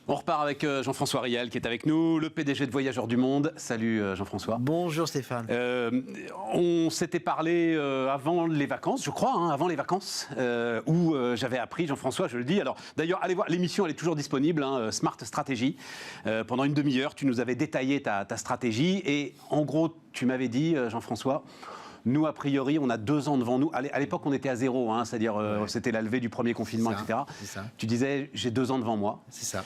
On repart avec Jean-François Riel qui est avec nous, le PDG de Voyageurs du Monde. Salut Jean-François. Bonjour Stéphane. On s'était parlé avant les vacances, je crois, avant les vacances, où j'avais appris, Jean-François, je le dis. Alors d'ailleurs, allez voir, l'émission elle est toujours disponible, Smart Stratégie. Pendant une demi-heure, tu nous avais détaillé ta stratégie et en gros, tu m'avais dit, Jean-François, nous, a priori, on a 2 ans devant nous. À l'époque, on était à 0, c'est-à-dire c'était la levée du premier confinement, etc. Ça. Tu disais, j'ai 2 ans devant moi. C'est ça.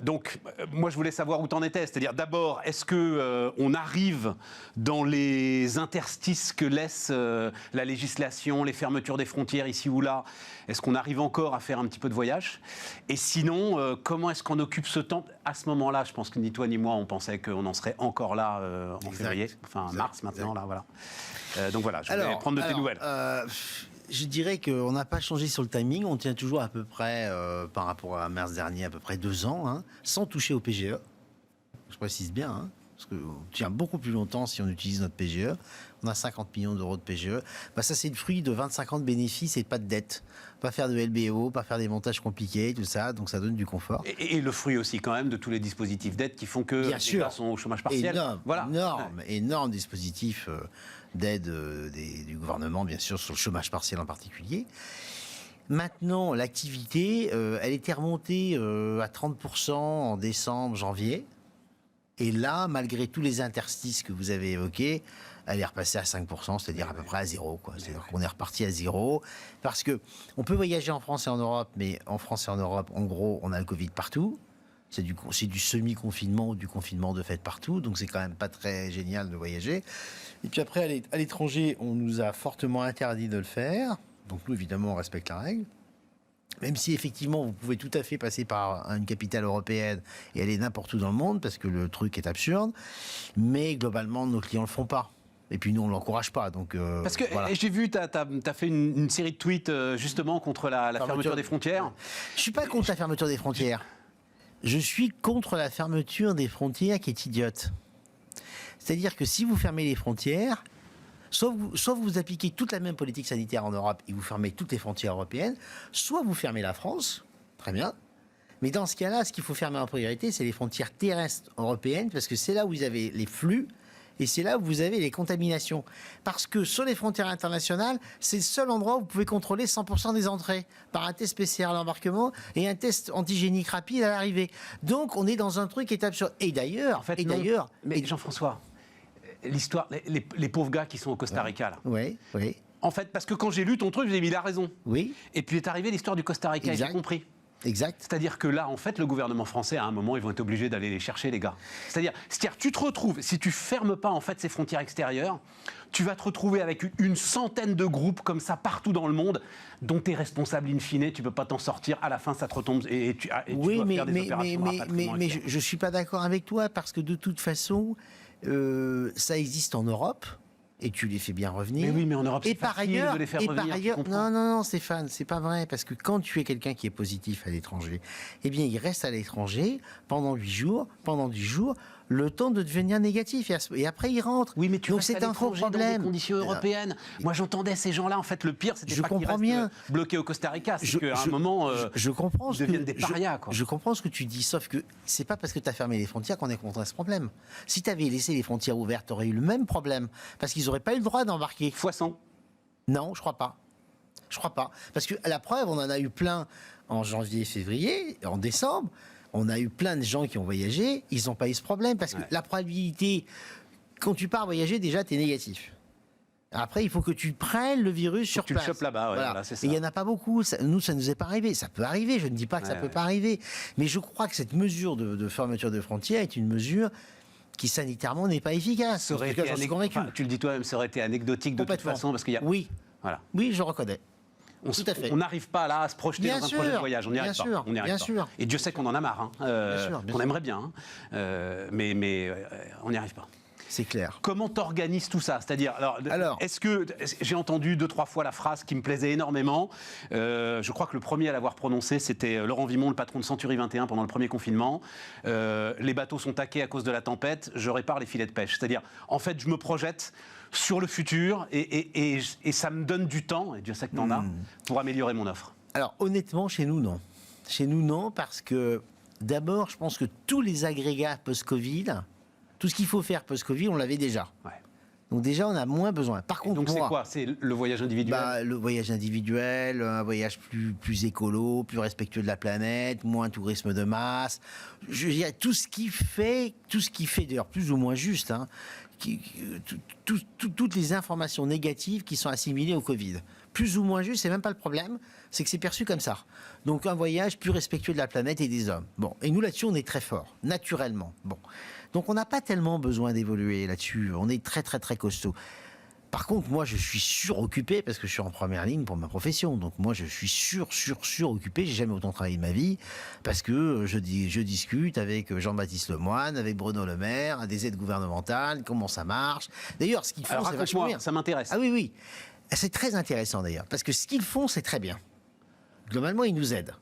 Donc, moi, je voulais savoir où t'en étais. C'est-à-dire, d'abord, est-ce que on arrive dans les interstices que laisse la législation, les fermetures des frontières ici ou là? Est-ce qu'on arrive encore à faire un petit peu de voyage? Et sinon, comment est-ce qu'on occupe ce temps? À ce moment-là, je pense que ni toi ni moi, on pensait qu'on en serait encore là en février, enfin mars maintenant, là, voilà. Donc voilà, je voulais prendre de tes nouvelles. Je dirais qu'on n'a pas changé sur le timing. On tient toujours à peu près, par rapport à mars dernier, à peu près 2 ans, sans toucher au PGE. Je précise bien, parce qu'on tient beaucoup plus longtemps si on utilise notre PGE. On a 50 millions d'euros de PGE. Ça, c'est le fruit de 25 ans de bénéfices et pas de dette. Pas faire de LBO, pas faire des montages compliqués, tout ça. Donc, ça donne du confort. Et le fruit aussi, quand même, de tous les dispositifs d'aide qui font que les gens sont au chômage partiel. Énorme dispositif d'aide du gouvernement, bien sûr, sur le chômage partiel en particulier. Maintenant, l'activité, elle était remontée à 30% en décembre, janvier. Et là, malgré tous les interstices que vous avez évoqués, elle est repassée à 5%, c'est-à-dire à peu près à 0. C'est-à-dire qu'on est reparti à 0. Parce que on peut voyager en France et en Europe, mais en France et en Europe, en gros, on a le Covid partout. C'est du semi-confinement ou du confinement de fait partout. Donc, c'est quand même pas très génial de voyager. Et puis après, à l'étranger, on nous a fortement interdit de le faire. Donc, nous, évidemment, on respecte la règle. Même si effectivement vous pouvez tout à fait passer par une capitale européenne et aller n'importe où dans le monde, parce que le truc est absurde, mais globalement nos clients ne le font pas. Et puis nous on ne l'encourage pas. Donc, parce que voilà. j'ai vu, tu as fait une série de tweets justement contre la fermeture des frontières. Je ne suis pas contre la fermeture des frontières. Je suis contre la fermeture des frontières qui est idiote. C'est-à-dire que si vous fermez les frontières, soit vous appliquez toute la même politique sanitaire en Europe et vous fermez toutes les frontières européennes, soit vous fermez la France, très bien. Mais dans ce cas-là, ce qu'il faut fermer en priorité, c'est les frontières terrestres européennes, parce que c'est là où vous avez les flux et c'est là où vous avez les contaminations. Parce que sur les frontières internationales, c'est le seul endroit où vous pouvez contrôler 100% des entrées par un test PCR à l'embarquement et un test antigénique rapide à l'arrivée. Donc on est dans un truc qui est absurde. Et d'ailleurs... Mais Jean-François... L'histoire, les pauvres gars qui sont au Costa Rica, là. Oui. En fait, parce que quand j'ai lu ton truc, j'ai dit, il a raison. Oui. Et puis est arrivée l'histoire du Costa Rica, j'ai compris. Exact. C'est-à-dire que là, en fait, le gouvernement français, à un moment, ils vont être obligés d'aller les chercher, les gars. C'est-à-dire, tu te retrouves, si tu fermes pas, en fait, ces frontières extérieures, tu vas te retrouver avec une centaine de groupes comme ça partout dans le monde, dont tu es responsable in fine, tu peux pas t'en sortir, à la fin, ça te retombe et tu dois faire des opérations. Mais je suis pas d'accord avec toi, parce que de toute façon, ça existe en Europe. Et tu les fais bien revenir. Mais oui, mais en Europe, c'est facile de les faire revenir. Non, Stéphane, c'est pas vrai. Parce que quand tu es quelqu'un qui est positif à l'étranger, eh bien, il reste à l'étranger pendant 8 jours, pendant 10 jours, le temps de devenir négatif. Et après, il rentre. Oui, mais tu Donc, restes c'est à un faux l'étranger problème. dans des conditions européennes. Moi, j'entendais ces gens-là. En fait, le pire, c'était pas qu'ils restent bloqués au Costa Rica. C'est qu'à un moment, je comprends ils deviennent des parias, quoi. Je comprends ce que tu dis, sauf que c'est pas parce que tu as fermé les frontières qu'on est contre ce problème. Si tu avais laissé les frontières ouvertes, tu aurais eu le même problème. Parce qu'ils n'auraient pas eu le droit d'embarquer. Fois 100. Non, je crois pas. Je crois pas. Parce que, à la preuve, on en a eu plein en janvier, février, en décembre. On a eu plein de gens qui ont voyagé, ils n'ont pas eu ce problème. Parce que la probabilité, quand tu pars voyager, déjà, tu es négatif. Après, il faut que tu prennes le virus sur place. Tu le chopes là-bas, voilà, c'est ça. Et il n'y en a pas beaucoup. Ça nous est pas arrivé. Ça peut arriver, je ne dis pas que ça peut pas arriver. Mais je crois que cette mesure de fermeture de frontières est une mesure qui sanitairement n'est pas efficace. J'en suis convaincu. Tu le dis toi-même, ça aurait été anecdotique de toute façon. Parce qu'il y a... Oui, voilà. Oui, je reconnais. Tout à fait. On n'arrive pas là à se projeter dans un projet de voyage. On n'y arrive pas. Bien sûr. Et Dieu sait qu'on en a marre. On aimerait bien. Mais on n'y arrive pas. C'est clair. Comment t'organises tout ça? C'est-à-dire, est-ce que j'ai entendu 2-3 fois la phrase qui me plaisait énormément. Je crois que le premier à l'avoir prononcé, c'était Laurent Vimon, le patron de Century 21 pendant le premier confinement. Les bateaux sont taqués à cause de la tempête. Je répare les filets de pêche. C'est-à-dire, en fait, je me projette sur le futur et ça me donne du temps, et Dieu sait que t'en as, pour améliorer mon offre. Alors, honnêtement, chez nous, non. Chez nous, non, parce que D'abord, je pense que tous les agrégats post-Covid, tout ce qu'il faut faire post-Covid, on l'avait déjà. Ouais. Donc déjà, on a moins besoin. Par contre, donc c'est moi, quoi? C'est le voyage individuel? le voyage individuel, un voyage plus écolo, plus respectueux de la planète, moins tourisme de masse. Je veux dire, tout ce qui fait d'ailleurs plus ou moins juste, hein, toutes les informations négatives qui sont assimilées au Covid. Plus ou moins juste, c'est même pas le problème, c'est que c'est perçu comme ça. Donc un voyage plus respectueux de la planète et des hommes. Bon, et nous là-dessus, on est très fort, naturellement. Bon, donc on n'a pas tellement besoin d'évoluer là-dessus. On est très très très costaud. Par contre, moi, je suis suroccupé parce que je suis en première ligne pour ma profession. Donc moi, je suis suroccupé. J'ai jamais autant travaillé de ma vie parce que je discute avec Jean-Baptiste Lemoyne, avec Bruno Le Maire, des aides gouvernementales, comment ça marche. D'ailleurs, ce qu'ils font, c'est vachement bien. Ça m'intéresse. Ah oui, oui. C'est très intéressant d'ailleurs, parce que ce qu'ils font, c'est très bien. Globalement, ils nous aident.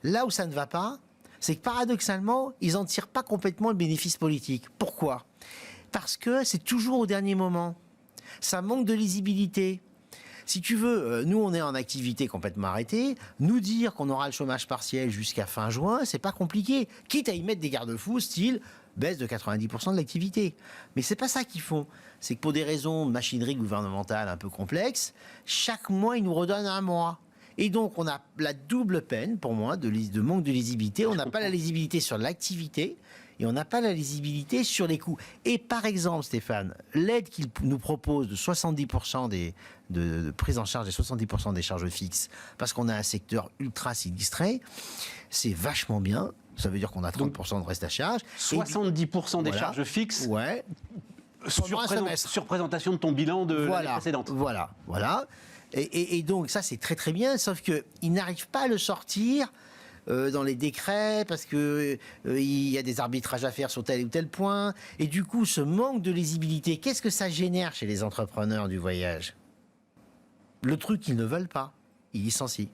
Là où ça ne va pas, c'est que paradoxalement, ils n'en tirent pas complètement le bénéfice politique. Pourquoi? Parce que c'est toujours au dernier moment. Ça manque de lisibilité. Si tu veux, nous, on est en activité complètement arrêtée. Nous dire qu'on aura le chômage partiel jusqu'à fin juin, c'est pas compliqué. Quitte à y mettre des garde-fous, style baisse de 90% de l'activité. Mais c'est pas ça qu'ils font. C'est que pour des raisons de machinerie gouvernementale un peu complexes, chaque mois, ils nous redonnent un mois. Et donc, on a la double peine, pour moi, de manque de lisibilité. On n'a pas la lisibilité sur l'activité et on n'a pas la lisibilité sur les coûts. Et par exemple, Stéphane, l'aide qu'ils nous proposent de 70% de prise en charge des 70% des charges fixes, parce qu'on a un secteur ultra sinistré, c'est vachement bien. Ça veut dire qu'on a 30% de reste à charge. 70% des charges fixes. Ouais. Surprésentation de ton bilan de l'année précédente. Voilà. Et donc ça, c'est très très bien, sauf qu'ils n'arrivent pas à le sortir dans les décrets parce que il y a des arbitrages à faire sur tel ou tel point. Et du coup, ce manque de lisibilité, qu'est-ce que ça génère chez les entrepreneurs du voyage? Le truc qu'ils ne veulent pas, ils licencient.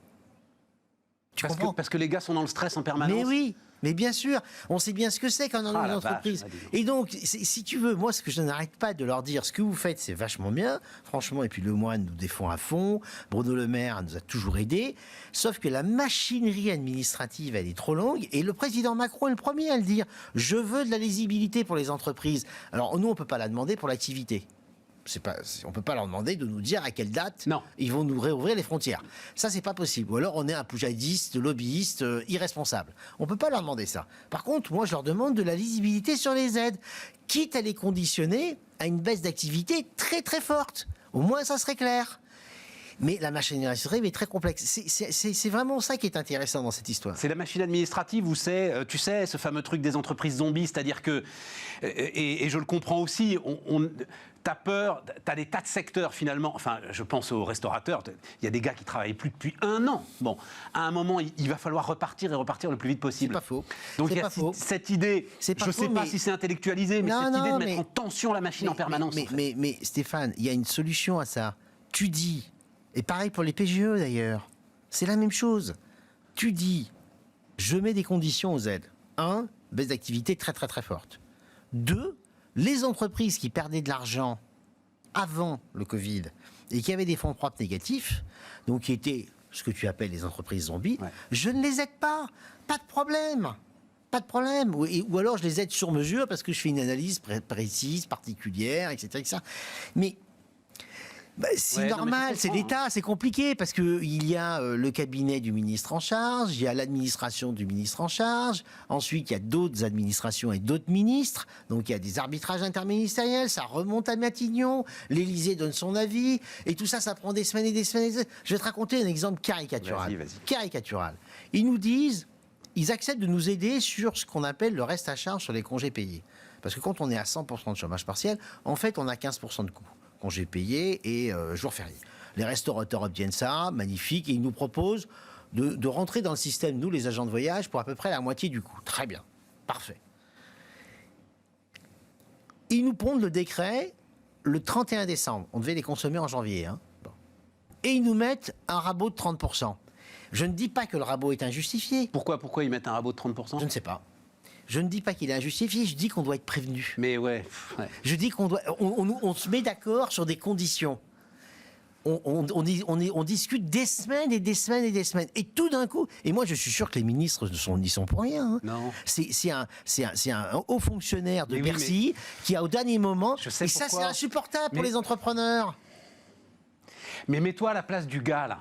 Parce que les gars sont dans le stress en permanence. Mais oui, mais bien sûr, on sait bien ce que c'est quand on est une entreprise. Et donc, si tu veux, moi, ce que je n'arrête pas de leur dire, ce que vous faites, c'est vachement bien, franchement, et puis Lemoyne nous défend à fond, Bruno Le Maire nous a toujours aidés, sauf que la machinerie administrative, elle est trop longue, et le président Macron est le premier à le dire, je veux de la lisibilité pour les entreprises. Alors, nous, on ne peut pas la demander pour l'activité. On ne peut pas leur demander de nous dire à quelle date ils vont nous réouvrir les frontières. Ça, c'est pas possible. Ou alors, on est un poujadiste, lobbyiste, irresponsable. On ne peut pas leur demander ça. Par contre, moi, je leur demande de la lisibilité sur les aides, quitte à les conditionner à une baisse d'activité très, très forte. Au moins, ça serait clair. Mais la machine administrative est très complexe. C'est vraiment ça qui est intéressant dans cette histoire. C'est la machine administrative où c'est, tu sais, ce fameux truc des entreprises zombies, c'est-à-dire que, et je le comprends aussi, t'as peur, t'as des tas de secteurs finalement, enfin je pense aux restaurateurs, il y a des gars qui travaillent plus depuis 1 an. Bon, à un moment, il va falloir repartir le plus vite possible. C'est pas faux. Donc il y a cette idée, je ne sais pas si c'est intellectualisé, mais cette idée de mettre en tension la machine en permanence. Mais Stéphane, il y a une solution à ça. Tu dis, et pareil pour les PGE d'ailleurs, c'est la même chose. Tu dis, je mets des conditions aux aides. 1, baisse d'activité très très très forte. 2, les entreprises qui perdaient de l'argent avant le Covid et qui avaient des fonds propres négatifs, donc qui étaient ce que tu appelles les entreprises zombies, je ne les aide pas. Pas de problème. Pas de problème. Ou alors je les aide sur mesure parce que je fais une analyse précise, particulière, etc. Mais c'est normal, c'est l'État, c'est compliqué parce qu'il y a le cabinet du ministre en charge, il y a l'administration du ministre en charge, ensuite il y a d'autres administrations et d'autres ministres, donc il y a des arbitrages interministériels, ça remonte à Matignon, l'Élysée donne son avis, et tout ça, ça prend des semaines et des semaines et des semaines. Je vais te raconter un exemple caricatural. Vas-y. Caricatural. Ils nous disent, ils acceptent de nous aider sur ce qu'on appelle le reste à charge sur les congés payés. Parce que quand on est à 100% de chômage partiel, en fait on a 15% de coûts. Congés payés et jours fériés. Les restaurateurs obtiennent ça, magnifique, et ils nous proposent de rentrer dans le système, nous les agents de voyage, pour à peu près la moitié du coût. Très bien, parfait. Ils nous pondent le décret le 31 décembre. On devait les consommer en janvier. Hein. Bon. Et ils nous mettent un rabot de 30%. Je ne dis pas que le rabot est injustifié. Pourquoi ils mettent un rabot de 30%? Je ne sais pas. Je ne dis pas qu'il est injustifié, je dis qu'on doit être prévenu. Mais ouais. Je dis qu'on doit, on se met d'accord sur des conditions. on discute des semaines et des semaines et des semaines. Et tout d'un coup, et moi je suis sûr que les ministres n'y sont pour rien. Hein. Non. C'est un haut fonctionnaire de Bercy qui a au dernier moment. Je sais et ça, c'est pourquoi. insupportable pour les entrepreneurs. Mais mets-toi à la place du gars, là.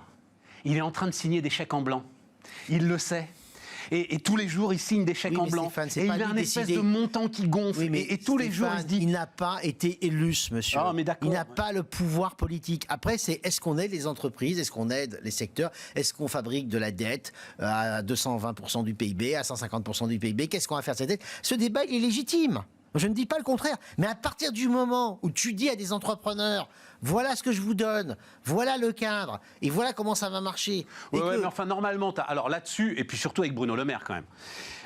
Il est en train de signer des chèques en blanc. Il le sait. Et tous les jours, il signe des chèques en blanc. Stéphane, et il a un espèce de montant qui gonfle. Oui, mais et tous les jours, il se dit... Il n'a pas été élu, ce monsieur. Ah, mais d'accord. Il n'a pas le pouvoir politique. Après, est-ce qu'on aide les entreprises? Est-ce qu'on aide les secteurs? Est-ce qu'on fabrique de la dette à 220% du PIB, à 150% du PIB? Qu'est-ce qu'on va faire de cette dette? Ce débat, il est légitime. Je ne dis pas le contraire. Mais à partir du moment où tu dis à des entrepreneurs, voilà ce que je vous donne, voilà le cadre, et voilà comment ça va marcher. Ouais, mais enfin, normalement, alors là-dessus, et puis surtout avec Bruno Le Maire quand même,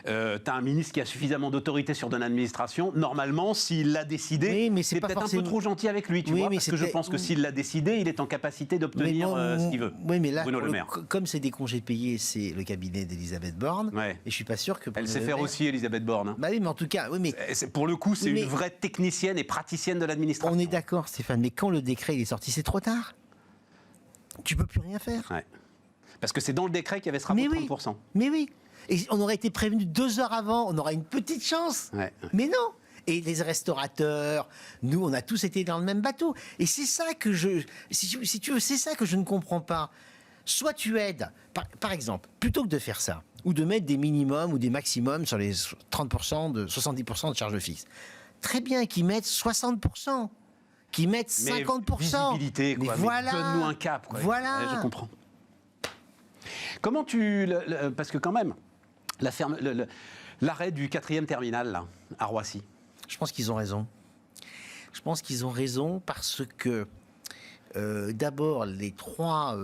tu as un ministre qui a suffisamment d'autorité sur une administration. Normalement, s'il l'a décidé, oui, c'est peut-être un peu trop gentil avec lui, tu vois, parce que je pense que s'il l'a décidé, il est en capacité d'obtenir ce qu'il veut. Oui, mais là, Bruno Le Maire. Comme c'est des congés payés, c'est le cabinet d'Elisabeth Borne. Ouais. Et je suis pas sûr que. Elle sait faire aussi, Elisabeth Borne. Hein. Bah oui, mais en tout cas, oui, mais pour le coup, c'est une vraie technicienne et praticienne de l'administration. On est d'accord, Stéphane. Mais quand le décret il est sorti, c'est trop tard. Tu peux plus rien faire. Ouais. Parce que c'est dans le décret qu'il y avait ce rapport de 30%. Mais oui. Et on aurait été prévenu 2 heures avant, on aurait une petite chance. Ouais. Mais non. Et les restaurateurs, nous, on a tous été dans le même bateau. Et c'est ça que si tu veux, c'est ça que je ne comprends pas. Soit tu aides, par exemple, plutôt que de faire ça, ou de mettre des minimums ou des maximums sur les 30%, 70% de charges fixes. Très bien, qu'ils mettent 60%. Qui mettent 50%. Visibilité, quoi. Mais voilà. Donne-nous un cap, quoi. Voilà. Ouais, je comprends. Comment parce que quand même, l'arrêt du 4e terminal, là, à Roissy. Je pense qu'ils ont raison. Je pense qu'ils ont raison parce que, d'abord, les 3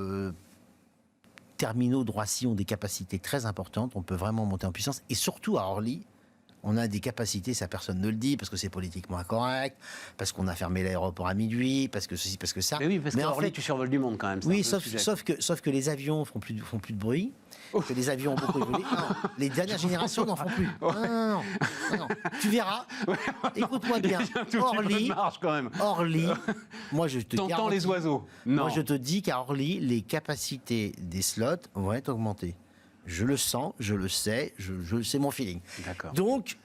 terminaux de Roissy ont des capacités très importantes. On peut vraiment monter en puissance. Et surtout, à Orly, on a des capacités, ça personne ne le dit, parce que c'est politiquement incorrect, parce qu'on a fermé l'aéroport à minuit, parce que ceci, parce que ça. Mais oui, parce qu'à Orly, tu survoles du monde quand même. Oui, sauf que les avions font plus de bruit, que les avions ont beaucoup évolué. Non, les dernières générations n'en font plus. Non. Tu verras. Écoute-moi bien. Orly, moi je te T'entends les oiseaux. Non. Moi je te dis qu'à Orly, les capacités des slots vont être augmentées. Je le sens, je le sais, c'est mon feeling. D'accord. Donc,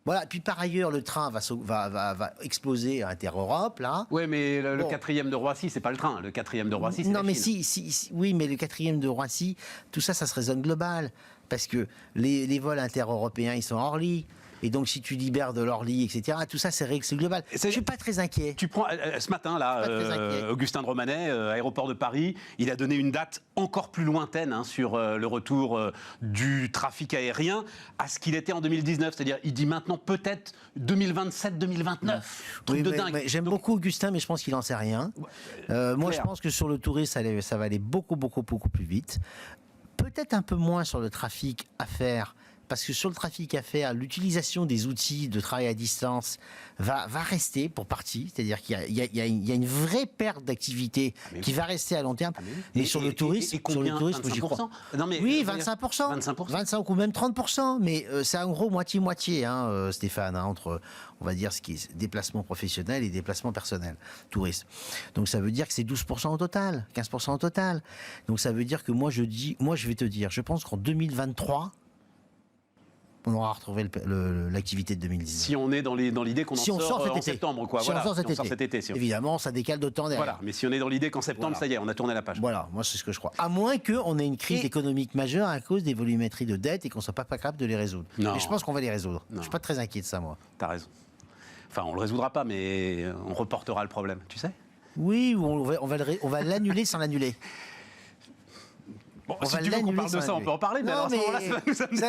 voilà. Puis par ailleurs, le train va exploser à Inter-Europe, là. Oui, mais le 4e de Roissy, c'est pas le train. Le 4e de Roissy, c'est non, la mais Chine. oui, mais le 4e de Roissy, tout ça, ça se raisonne global. Parce que les vols inter-européens, ils sont à Orly. Et donc, si tu libères de l'Orly, etc., tout ça, c'est global. Je ne suis pas très inquiet. Tu prends ce matin, là, Augustin de Romanet, aéroport de Paris, il a donné une date encore plus lointaine sur le retour du trafic aérien à ce qu'il était en 2019. C'est-à-dire, il dit maintenant peut-être 2027-2029. Truc de dingue. J'aime beaucoup Augustin, mais je pense qu'il n'en sait rien. Moi, je pense que sur le tourisme, ça va aller beaucoup, beaucoup, beaucoup plus vite. Peut-être un peu moins sur le trafic à faire. Parce que sur le trafic à faire, l'utilisation des outils de travail à distance va rester pour partie. C'est-à-dire qu'il y a une vraie perte d'activité qui va rester à long terme. Mais sur le tourisme, j'y crois. Non, mais, oui, 25%. 25 ou même 30%. Mais c'est en gros moitié-moitié, Stéphane, entre, on va dire, ce qui est déplacement professionnel et déplacement personnel, tourisme. Donc ça veut dire que c'est 12% au total, 15% au total. Donc ça veut dire que moi je vais te dire, je pense qu'en 2023, on aura retrouvé l'activité de 2019. Si on est dans l'idée qu'on en sort en septembre, quoi. Si on sort cet été. Évidemment, ça décale d'autant derrière. Voilà, mais si on est dans l'idée qu'en septembre, ça y est, on a tourné la page. Voilà, moi c'est ce que je crois. À moins qu'on ait une crise économique majeure à cause des volumétries de dette et qu'on ne soit pas capable de les résoudre. Non. Mais je pense qu'on va les résoudre. Je ne suis pas très inquiet de ça, moi. T'as raison. Enfin, on ne le résoudra pas, mais on reportera le problème, tu sais. Oui, on va l'annuler sans l'annuler. Bon, si tu veux qu'on parle de ça, on peut en parler, mais alors à ce moment-là,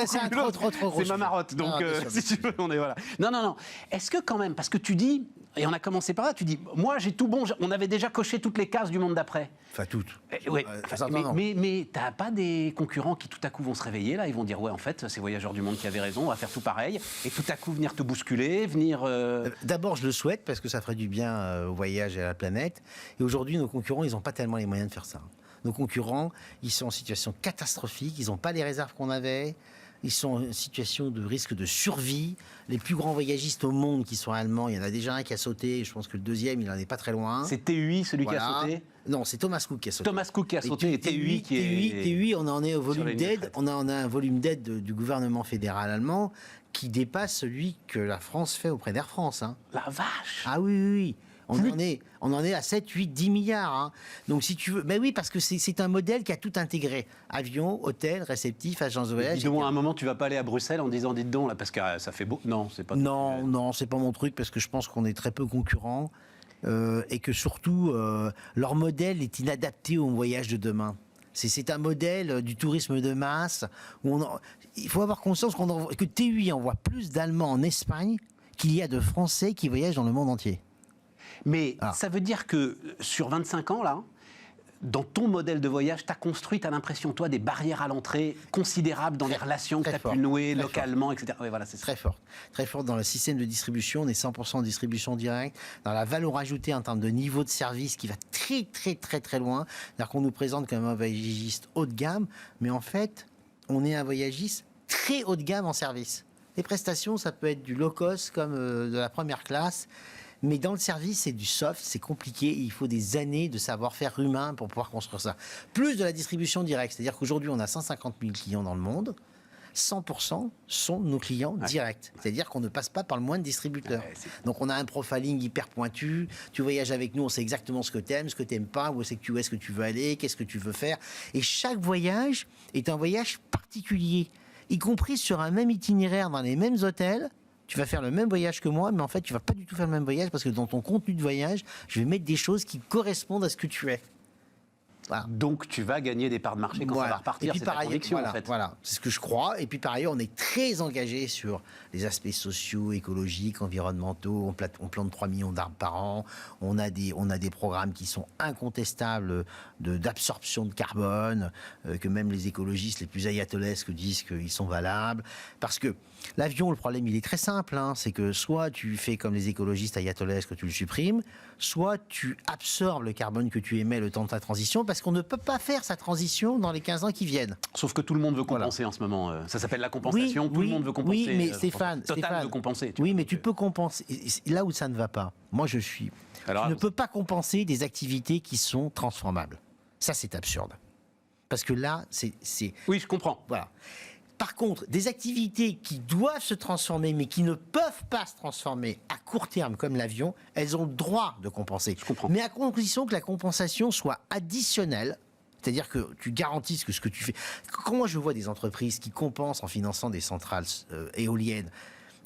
c'est trop gros. C'est ma marotte, donc si tu veux, on est voilà. Non. Est-ce que quand même, parce que tu dis, et on a commencé par là, tu dis, moi j'ai tout bon, on avait déjà coché toutes les cases du monde d'après. Enfin, toutes. Ouais, mais t'as pas des concurrents qui tout à coup vont se réveiller, là, ils vont dire, ouais, en fait, c'est Voyageurs du Monde qui avaient raison, on va faire tout pareil, et tout à coup venir te bousculer, venir... D'abord, je le souhaite, parce que ça ferait du bien au voyage et à la planète. Et aujourd'hui, nos concurrents, ils n'ont pas tellement les moyens de faire ça. Nos concurrents, ils sont en situation catastrophique, ils n'ont pas les réserves qu'on avait. Ils sont en situation de risque de survie. Les plus grands voyagistes au monde qui sont allemands, il y en a déjà un qui a sauté. Je pense que le deuxième, il n'en est pas très loin. C'est TUI, celui qui a sauté? Non, c'est Thomas Cook qui a sauté. Thomas Cook qui a sauté et TUI qui est... TUI, on en est au volume d'aide. crête. On a un volume d'aide du gouvernement fédéral allemand qui dépasse celui que la France fait auprès d'Air France. Hein. La vache! Ah oui, oui, oui. On en est à 7, 8, 10 milliards. Hein. Donc, si tu veux. Mais oui, parce que c'est un modèle qui a tout intégré. Avion, hôtel, réceptif, agence de voyage. Dis donc, à un moment, tu vas pas aller à Bruxelles en disant, dites donc, là, parce que ça fait beau. Non, c'est pas. Non, non, c'est pas mon truc, parce que je pense qu'on est très peu concurrents. Et que surtout, leur modèle est inadapté au voyage de demain. C'est un modèle du tourisme de masse. Où il faut avoir conscience que TUI envoie plus d'Allemands en Espagne qu'il y a de Français qui voyagent dans le monde entier. Mais ça veut dire que sur 25 ans, là, dans ton modèle de voyage, tu as construit, tu as l'impression, toi, des barrières à l'entrée considérables dans les relations que tu as pu nouer localement, etc. Oui, voilà, c'est ça. Très fort. Très fort dans le système de distribution. On est 100% en distribution directe. Dans la valeur ajoutée en termes de niveau de service qui va très, très, très, très loin. C'est-à-dire qu'on nous présente comme un voyagiste haut de gamme, mais en fait, on est un voyagiste très haut de gamme en service. Les prestations, ça peut être du low cost comme de la première classe. Mais dans le service, c'est du soft, c'est compliqué. Et il faut des années de savoir-faire humain pour pouvoir construire ça. Plus de la distribution directe. C'est-à-dire qu'aujourd'hui, on a 150 000 clients dans le monde. 100% sont nos clients directs. C'est-à-dire qu'on ne passe pas par le moindre distributeur. Donc on a un profiling hyper pointu. Tu voyages avec nous, on sait exactement ce que tu aimes, ce que tu n'aimes pas, où est-ce que tu veux aller, qu'est-ce que tu veux faire. Et chaque voyage est un voyage particulier, y compris sur un même itinéraire dans les mêmes hôtels. Tu vas faire le même voyage que moi, mais en fait, tu vas pas du tout faire le même voyage parce que dans ton contenu de voyage, je vais mettre des choses qui correspondent à ce que tu es. Voilà. Donc, tu vas gagner des parts de marché quand ça va repartir. C'est ta conviction, en fait. Voilà, c'est ce que je crois. Et puis, par ailleurs, on est très engagé sur les aspects sociaux, écologiques, environnementaux. On plante 3 millions d'arbres par an. On a des programmes qui sont incontestables d'absorption de carbone, que même les écologistes les plus ayatollahesques disent qu'ils sont valables. Parce que l'avion, le problème, il est très simple. Hein, c'est que soit tu fais comme les écologistes ayatollahesques, que tu le supprimes, soit tu absorbes le carbone que tu émets le temps de ta transition, parce qu'on ne peut pas faire sa transition dans les 15 ans qui viennent. Sauf que tout le monde veut compenser en ce moment. Ça s'appelle la compensation. Tout le monde veut compenser. Oui, mais Stéphane, Total veut compenser. Oui, mais tu peux compenser. Là où ça ne va pas, moi je suis. Alors, tu ne peux pas compenser des activités qui sont transformables. Ça, c'est absurde. Parce que là, c'est... Oui, je comprends. Voilà. Par contre, des activités qui doivent se transformer, mais qui ne peuvent pas se transformer à court terme, comme l'avion, elles ont le droit de compenser. Je comprends. Mais à condition que la compensation soit additionnelle, c'est-à-dire que tu garantisses que ce que tu fais... Quand moi je vois des entreprises qui compensent en finançant des centrales éoliennes,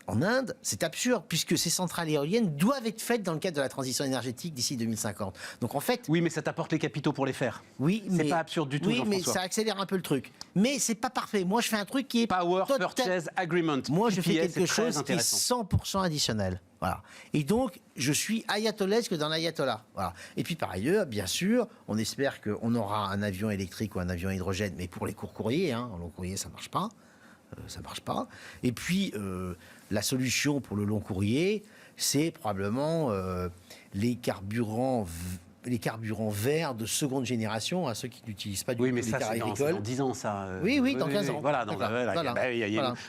en Inde, c'est absurde, puisque ces centrales éoliennes doivent être faites dans le cadre de la transition énergétique d'ici 2050. Donc en fait... Oui, mais ça t'apporte les capitaux pour les faire. Oui, c'est pas absurde du tout, oui, mais Jean-François. ça accélère un peu le truc. Mais c'est pas parfait. Moi, je fais un truc qui est... Power Purchase Agreement. Moi, je fais PPS, quelque chose qui est 100% additionnel. Voilà. Et donc, je suis ayatollahesque dans l'ayatollah. Voilà. Et puis, par ailleurs, bien sûr, on espère qu'on aura un avion électrique ou un avion à hydrogène, mais pour les courts courriers, hein, en long courrier, ça marche pas. Ça marche pas. Et puis, la solution pour le long courrier, c'est probablement les carburants verts de seconde génération, à ceux qui n'utilisent pas du tout les cars agricoles. C'est dans 10 ans, ça. Oui, dans 15 ans. Voilà,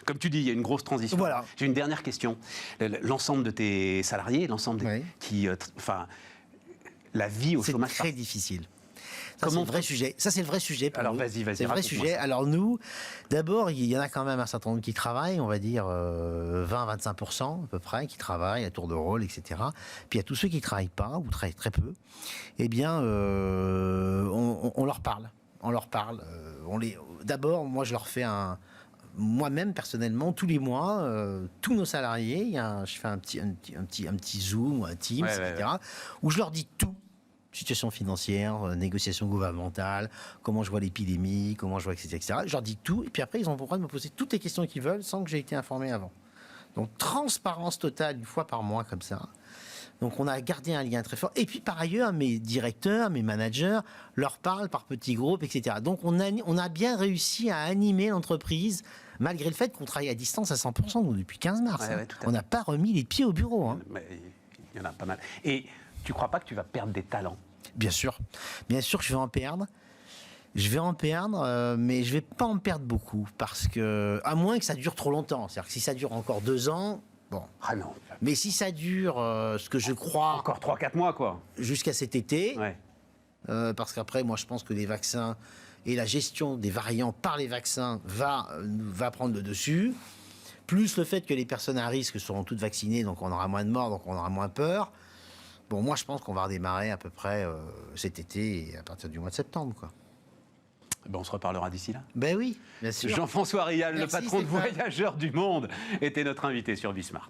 comme tu dis, il y a une grosse transition. Voilà. J'ai une dernière question. L'ensemble de tes salariés, la vie au chômage... C'est très difficile. Ça, c'est le vrai sujet. Ça, c'est le vrai sujet. Alors, vas-y. C'est le vrai sujet. Ça. Alors, nous, d'abord, il y en a quand même un certain nombre qui travaillent, on va dire 20-25% à peu près, qui travaillent à tour de rôle, etc. Puis, il y a tous ceux qui ne travaillent pas, ou travaillent très peu. Eh bien, on leur parle. On leur parle. D'abord, moi, je leur fais moi-même, personnellement, tous les mois, tous nos salariés, je fais un petit Zoom ou un Teams, etc., où je leur dis tout. Situation financière, négociation gouvernementale, comment je vois l'épidémie, comment je vois, etc. Je leur dis tout, et puis après, ils ont le droit de me poser toutes les questions qu'ils veulent sans que j'ai été informé avant. Donc, transparence totale, une fois par mois, comme ça. Donc, on a gardé un lien très fort. Et puis, par ailleurs, mes directeurs, mes managers leur parlent par petits groupes, etc. Donc, on a bien réussi à animer l'entreprise, malgré le fait qu'on travaille à distance à 100%, nous, depuis 15 mars. On n'a pas remis les pieds au bureau. Hein. Mais il y en a pas mal. Et tu ne crois pas que tu vas perdre des talents ? Bien sûr que je vais en perdre. Je vais en perdre, mais je vais pas en perdre beaucoup, parce que, à moins que ça dure trop longtemps. C'est-à-dire que si ça dure encore 2 ans, bon. Ah non. Mais si ça dure, ce que je crois, Encore 3-4 mois, quoi. jusqu'à cet été, Ouais. parce qu'après, moi, je pense que les vaccins et la gestion des variants par les vaccins va prendre le dessus. Plus le fait que les personnes à risque seront toutes vaccinées, donc on aura moins de morts, donc on aura moins peur. Bon, moi, je pense qu'on va redémarrer à peu près cet été et à partir du mois de septembre, quoi. Ben, on se reparlera d'ici là. Ben oui, bien sûr. Jean-François Rial, le Merci, patron de Stéphane. Voyageurs du Monde, était notre invité sur Bismart.